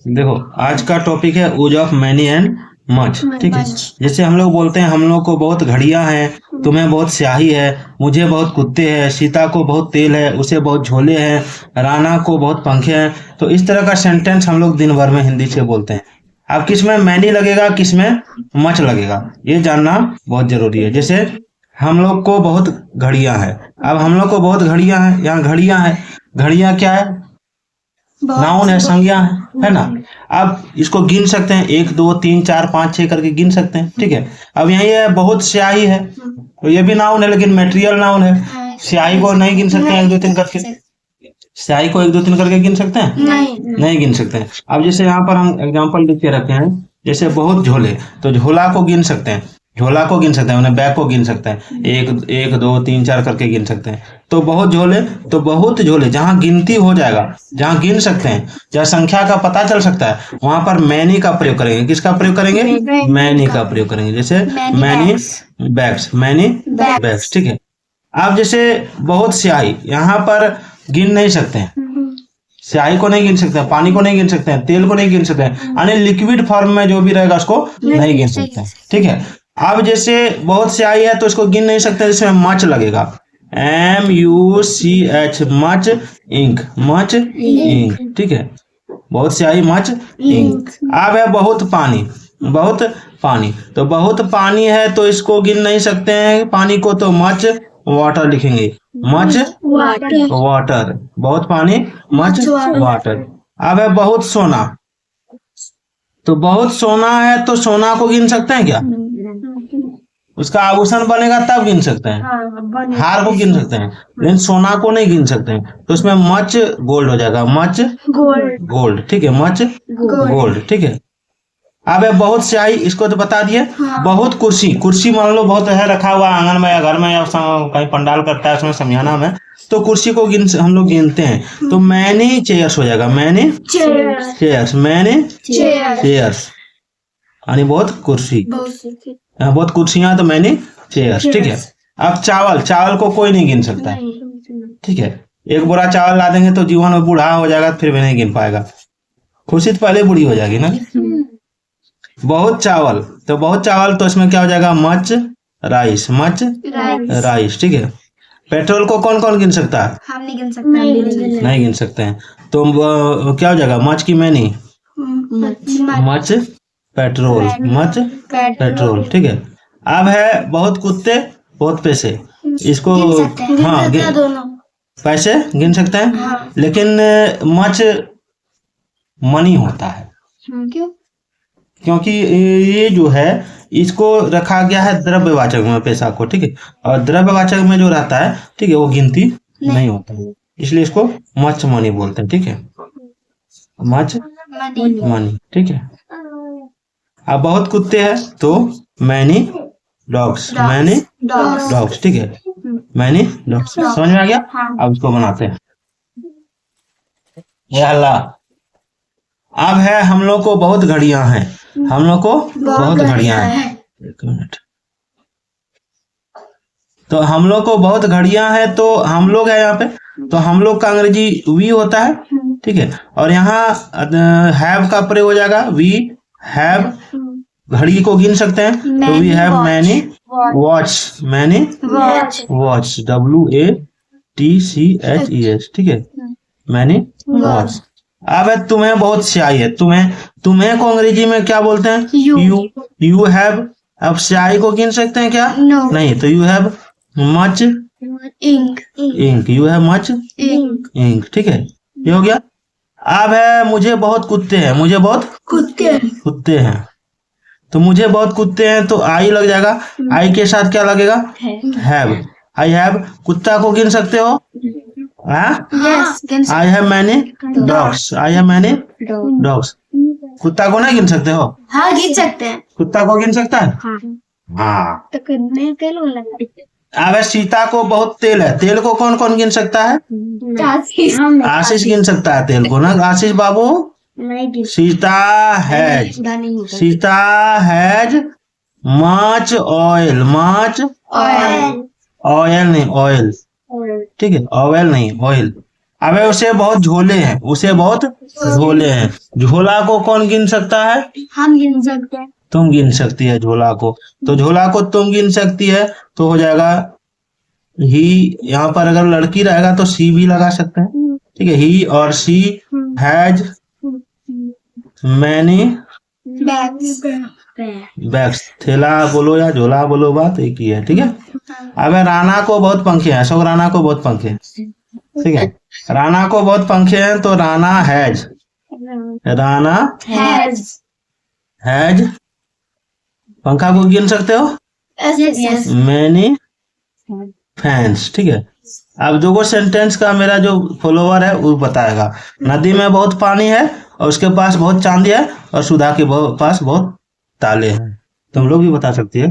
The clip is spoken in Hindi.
देखो, आज का टॉपिक है use of many and much. ठीक है, जैसे हम लोग बोलते हैं हम लोग को बहुत घड़ियां हैं, तुम्हें बहुत स्याही है, मुझे बहुत कुत्ते हैं, सीता को बहुत तेल है, उसे बहुत झोले हैं, राणा को बहुत पंखे हैं। तो इस तरह का सेंटेंस हम लोग दिन भर में हिंदी से बोलते हैं। अब किस में मैनी लगेगा, किस में मच लगेगा, ये जानना बहुत जरूरी है। जैसे हम लोग को बहुत घड़ियां हैं, अब हम लोग को बहुत घड़ियां हैं, यहाँ घड़ियां हैं। घड़ियां क्या है? नाउन है, संज्ञा है ना। अब इसको गिन सकते हैं, 1 2 3 4 5 6 करके गिन सकते हैं। ठीक है, अब यहाँ ये बहुत स्याही है, तो ये भी नाउन है लेकिन मेटेरियल नाउन है। स्याही को नहीं गिन सकते हैं 1 2 3 करके। स्याही को 1 2 3 करके गिन सकते हैं? नहीं गिन सकते हैं। अब जैसे यहाँ पर हम एग्जाम्पल लिख के रखे हैं, जैसे बहुत झोले, तो झोला को गिन सकते हैं, झोला को गिन सकते हैं, उन्हें बैग को गिन सकते हैं, 1 2 3 4 करके गिन सकते हैं। तो बहुत झोले, तो बहुत झोले जहां गिनती हो जाएगा, जहां गिन सकते हैं, जहां संख्या का पता चल सकता है, वहां पर मैनी का प्रयोग करेंगे। किसका प्रयोग करेंगे? मैनी का प्रयोग करेंगे। जैसे मैनी बैग्स, मैनी बैग्स। ठीक है, अब जैसे बहुत स्याही, यहाँ पर गिन नहीं सकते हैं, स्याही को नहीं गिन सकते हैं, पानी को नहीं गिन सकते हैं, तेल को नहीं गिन सकते हैं, यानी लिक्विड फॉर्म में जो भी रहेगा उसको नहीं गिन सकते हैं। ठीक है, अब जैसे बहुत स्याही है तो इसको गिन नहीं सकते, इसमें मच लगेगा, MUCH, much ink, much ink. ठीक है, बहुत स्याही, मच इंक। अब है बहुत पानी, बहुत पानी, तो बहुत पानी है तो इसको गिन नहीं सकते हैं पानी को, तो मच वाटर लिखेंगे, मच वाटर, बहुत पानी, मच वाटर। अब है बहुत सोना, तो बहुत सोना है तो सोना को गिन सकते हैं क्या? उसका आभूषण बनेगा तब गिन सकते हैं, हार को गिन सकते हैं, लेकिन सोना को नहीं गिन सकते हैं। तो उसमें मच गोल्ड हो जाएगा, मच गोल्ड। ठीक है, मच गोल्ड। ठीक है, अब है बहुत स्याही, इसको तो बता दिए। बहुत कुर्सी, कुर्सी मान लो बहुत है रखा हुआ आंगन में या घर में या कहीं पंडाल करता है उसमें समियाना में, तो कुर्सी को हम लोग गिनते हैं। तो मैनी चेयर्स हो जाएगा, मैनी चेयर्स, मैनी चेयर्स, यानी बहुत कुर्सी, बहुत कुर्सियां, तो मैनी चेयर्स। ठीक है, अब चावल, चावल को कोई नहीं गिन सकता है। ठीक है, एक बोरा चावल ला देंगे तो जीवन में बूढ़ा हो जाएगा, फिर भी नहीं गिन पाएगा, खुशी तो पहले बूढ़ी हो जाएगी ना। बहुत चावल, तो बहुत चावल, तो इसमें क्या हो जाएगा? Much rice, much rice. ठीक है, पेट्रोल को कौन कौन गिन सकता है? हम नहीं गिन सकते, नहीं गिन सकते हैं, तो क्या हो जाएगा? मच की many, much petrol, much petrol. ठीक है, अब है बहुत कुत्ते, बहुत पैसे, इसको हाँ पैसे गिन सकते हैं। हाँ। लेकिन मच मनी होता है, क्यों? क्योंकि ये जो है इसको रखा गया है द्रव्यवाचक में पैसा को। ठीक है, और द्रव्यवाचक में जो रहता है, ठीक है, वो गिनती नहीं होता है, इसलिए इसको मच मनी बोलते हैं। ठीक है, मच मनी। ठीक है, अब बहुत कुत्ते हैं तो मैनी डॉग्स, मैनी डॉग्स। ठीक है, मैनी डॉग्स, समझ में आ गया? अब इसको बनाते हैं, या अल्लाह। अब है हम लोग को बहुत घड़ियां हैं, हम लोग को बहुत घड़ियां हैं। एक मिनट, तो हम लोग को बहुत घड़ियां हैं, तो हम लोग है यहाँ पे, तो हम लोग का अंग्रेजी वी होता है। ठीक है, और यहाँ हैव का प्रयोग हो जाएगा, वी हैव। घड़ी को गिन सकते हैं, तो we have many watch, many watch, WATCHES। ठीक है, मैनी वॉच। अब है तुम्हें बहुत स्याही है, तुम्हें को अंग्रेजी में क्या बोलते हैं? You have. अब स्याही को गिन सकते हैं क्या? नहीं, तो you have much ink, you have much ink. ठीक है, ये हो गया। अब है मुझे बहुत कुत्ते हैं, मुझे बहुत कुत्ते हैं, तो मुझे बहुत कुत्ते हैं, तो आई लग जाएगा, आई के साथ क्या लगेगा? Have, I have. कुत्ता को गिन सकते हो? I have many dogs, I have many dogs. कुत्ता को नहीं गिन सकते हो? हाँ, गिन सकते हैं। कुत्ता को गिन सकता है? हाँ। तो कितने तेल अब सीता को बहुत तेल है, तेल को कौन कौन गिन सकता है? आशीष गिन सकता है तेल को ना, आशीष बाबू। Sita has, Sita has much oil, much oil नहीं ऑयल। ठीक है, ऑयल नहीं ऑयल। अब उसे बहुत झोले हैं, उसे बहुत झोले हैं। झोला को कौन गिन सकता है? हम गिन सकते हैं। तुम गिन सकती है झोला को। तो झोला को तुम गिन सकती है तो हो जाएगा ही। यहाँ पर अगर लड़की रहेगा तो सी भी लगा सकते हैं, ठीक है। ही और सी हैज मैनी बैग्स। बैग्स। थैला बोलो या झोला बोलो, बात एक ही है, ठीक है। अब राना को बहुत पंखे हैं, अशोक राणा को बहुत पंखे हैं, ठीक है। राणा को बहुत पंखे हैं तो राणा हैज, राणा हैज पंखा को गिन सकते हो, यस। मैनी फैंस, ठीक है। अब दो सेंटेंस का मेरा जो फॉलोवर है वो बताएगा। नदी में बहुत पानी है और उसके पास बहुत चांदी है और सुधा के पास बहुत ताले हैं। तुम लोग भी बता सकती है।